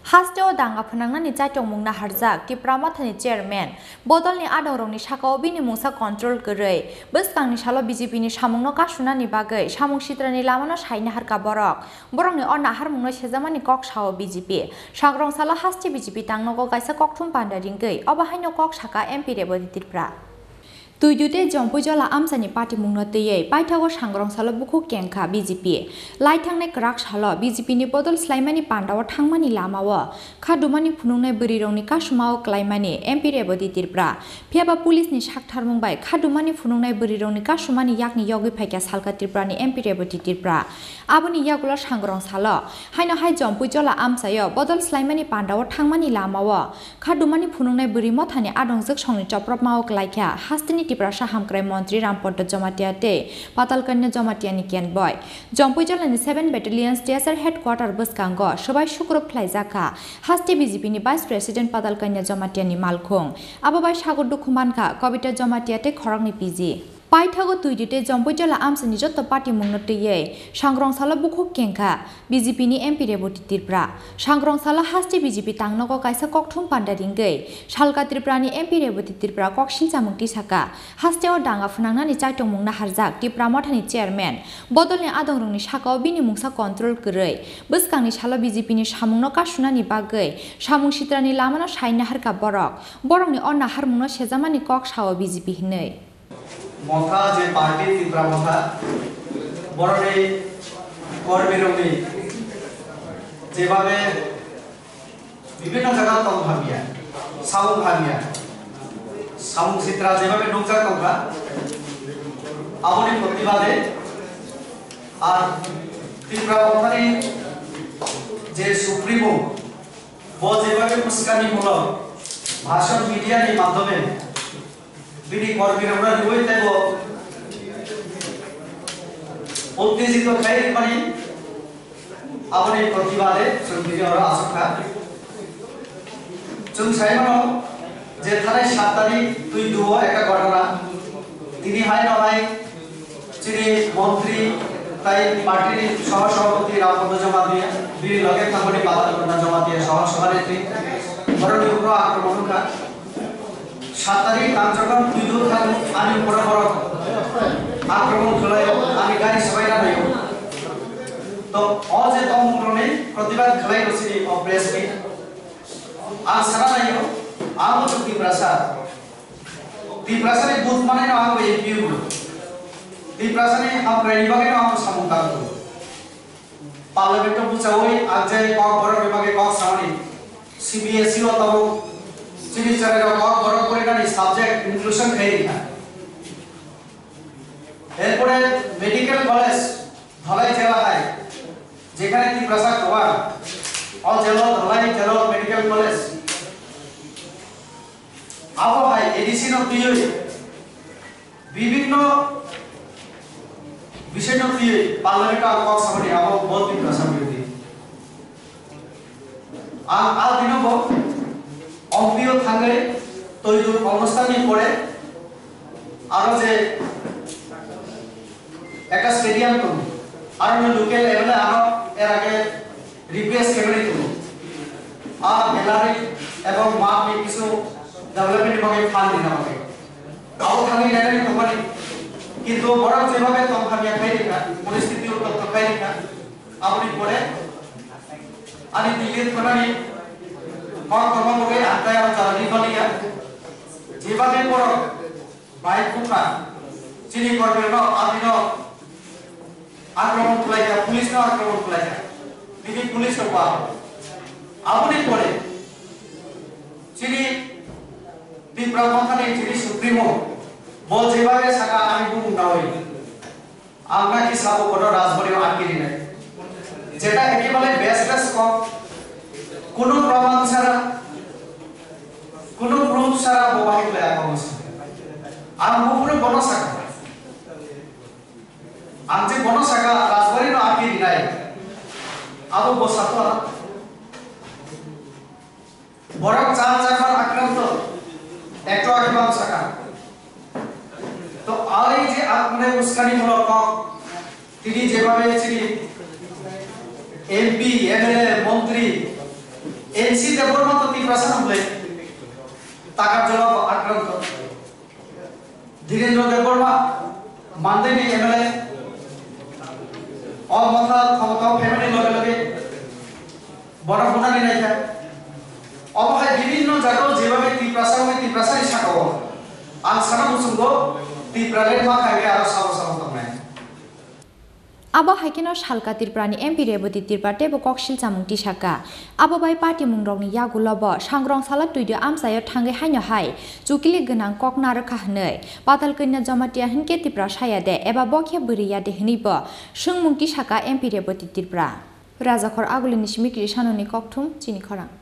Hasteo danga phanangna ni chaitong mungna harjak ti pramathani chairman bodolni adongrongni sakao bini mungsa control koroi bwskangni salo BJP ni samungno kasunani bagai samung sitrani lamano saina harka borokni o nahar mungno sejamani kok sao BJP sagrong salo hasti BJP tangnogo kaisa kokthum panda ringkei obahaino kok saka MP reboditirpra Tuidute jompujola amsani party mungno teyei paithago sangrong salo buku kengkha BJP laithangnai krak salo BJP ni bodol slaimani pandao thangmani lamao khadumani phunungnai bwrirongni kasumao klaimani MP reboditirpra phiaba police ni saktharmung bai khadumani phunungnai bwrirongni kasumani yakni yogi phaikya salkatirprani MP reboditirpra aboni yagulo sangrong salo haino hai jompujola amsayo bodol slaimani pandao thangmani lamao khadumani phunungnai bwrimo thani adongjak songni chopropmao klaikha hastini Prasha Hamkrai Montri Rampoto Jomatiate, Patalkanya Jomatiani Ken Boy, Jompujalani 7 Battalion Station Headquarter Buskango, Shobai Shukrup Plaizaka, Hasti BJP ni Vice President Patalkanya Jomatiani Malkhong, Ababai Shagudu Kumanka, Kobita Jomatiate Korangni PG. Paithago tuidite jompujola amsani jotto party mungno teyei sangrong sala bukhuk kengkha BJP ni MP reboditirpra sangrong sala hasti BJP tangnogo kaisa kokthum panda ringei salkatirprani MP reboditirpra koksil chamungti saka hasteo danga phunangnani chaitong mungna harjak ti pramathani chairman bodolni adongrongni sakao bini mungsa control koroi bwskangni salo BJP ni samungno kasunani bagai samung sitrani lamano saina harka borokni o nahar mungno sejamani kok sao BJP hinei মথা যে party Tripura মথা বড়রে কর্মীরমি যেভাবে বিভিন্ন জায়গা তং ভাবিয়া সামুং চিত্রা যেভাবে নুকজা তংকা আমনি প্রতিবাদে আর ত্রিপুরা মথানি যে supremo ও যেভাবে উস্কানিমূলক ভাষণ মিডিয়ার মাধ্যমে বিনি কর্মীরা রয়েছে উত্তেজিত খাইরি পানি আপনি প্রতিবাদে সঙ্গীরা আশঙ্কা जों साइमानो যে থানায় 7 তারিখ 2 একটা ঘটনা তিনি হাই নয় যিনি মন্ত্রী তাই পার্টির সহসভাপতি রামপদ জমা দিয়ে বীর লগে থামনি পাতালকন্যা জমা দিয়ে সহসভানেত্রী ধরনের উপর আক্রমণকা 7 তারিখ যখন বিদ্যুৎ আমি বড় আক্রমণ খেলায় আমি গাড়ি সবাই না নেই তো অজে তমরনে প্রতিবাদ খেলাই রছি প্রেস মিট আর সারা নাই আমো চুক্তি প্রাসারে বুথ মানে না আমো এপিউ দি প্রাসারে হাম রেডি বাগে না আমো সামুকা পার্লামেন্ট বুঝাওই আজে কক বড় বিভাগে কক সামনি সিবিএসই ও তব जिनिस जगह কক বড় করে না সাবজেক্ট ইনক্লুশন খাই না এরপরে মেডিকেল কলেজ ধলাই জেলা হয় যেখানে কি প্রসাদ হওয়া অল জেলা ধলাই জেলা মেডিকেল কলেজ আবো হয় এডিসিন অফ পিও বিভিন্ন বিষয় অফ পিও পার্লামেন্ট আর কক সামনে আবো বহুত দিন প্রসাদ বিরোধী আর দিনবো অম্পিও থাঙ্গে তৈরি অবস্থানই পড়ে আরো যে একটা স্টেডিয়াম তো আর লোকাল লেভেলে আরো এর আগে রিপ্লেস ক্যামেরা তো আর গ্যালারি এবং মাপ নিয়ে কিছু ডেভেলপমেন্ট ভাবে ফান্ড দিতে হবে আরো থাঙ্গে গ্যালারি তো পারি কিন্তু বড় যেভাবে তংখামিয়া খাই রেখা পরিস্থিতি তথ্য খাই রেখা আপনি পড়ে আমি দিল্লির কোনানি কর্মমুখে আত্মায় চালানি কলিয়া যেভাবে পড়ো বাইক কুকা চিনি করবে না আদিন আক্রমণ কুলাইয়া পুলিশ না আক্রমণ কুলাইয়া দিদি পুলিশ পাওয়া আপনি পড়ে চিনি বিপ্রবন্ধনে চিনি সুপ্রিমো বল যেভাবে সাকা আমি বুমুন্ডা হই আমরা কি সাবো কোনো রাজবাড়িও আটকে নাই যেটা একেবারে বেসলেস কোনো প্রমাণ ছাড়া কোনো প্রুফ ছাড়া মোবাইল লে আকাউন্ট আর মুপুরে বনসাকা আনজে বনসাকা রাজবাড়ি ন আকি দিনাই আবো বসাতো বড় চার চাকার আক্রান্ত একটু আগে বনসাকা তো আই যে আপনি উস্কানি মূলক তিনি যেভাবে ছিলেন এমপি এমএলএ মন্ত্রী এনসি দেবর মতো তীব্রাসন হলে টাকার জন্য আক্রান্ত ধীরেন্দ্র দেববর্মা মানদেবী এমএলএ অমথা ক্ষমতা ফ্যামিলি লগে লগে বনফুনানি নাইকা অবহায় বিভিন্ন জায়গায় যেভাবে তীব্রাসানি সাকাও আং সানা মুসুঙ্গ তীব্রালের মা খাইবে আর সাবসাবত নাই Abo haikeno shalka tirprani MP reboti tirpate bo kokshil chamung tisaka abo bai party mungrokni yagulobo sangrong sala tuido amsayo thangai haino hai chukili gonang koknar khahnei patal kanya jamatia hinke tipra sayade eba bokhe buriya de hnibo sungmung tisaka MP reboti tirpra rajakhor agulini simikri sanoni kokthum chini khorang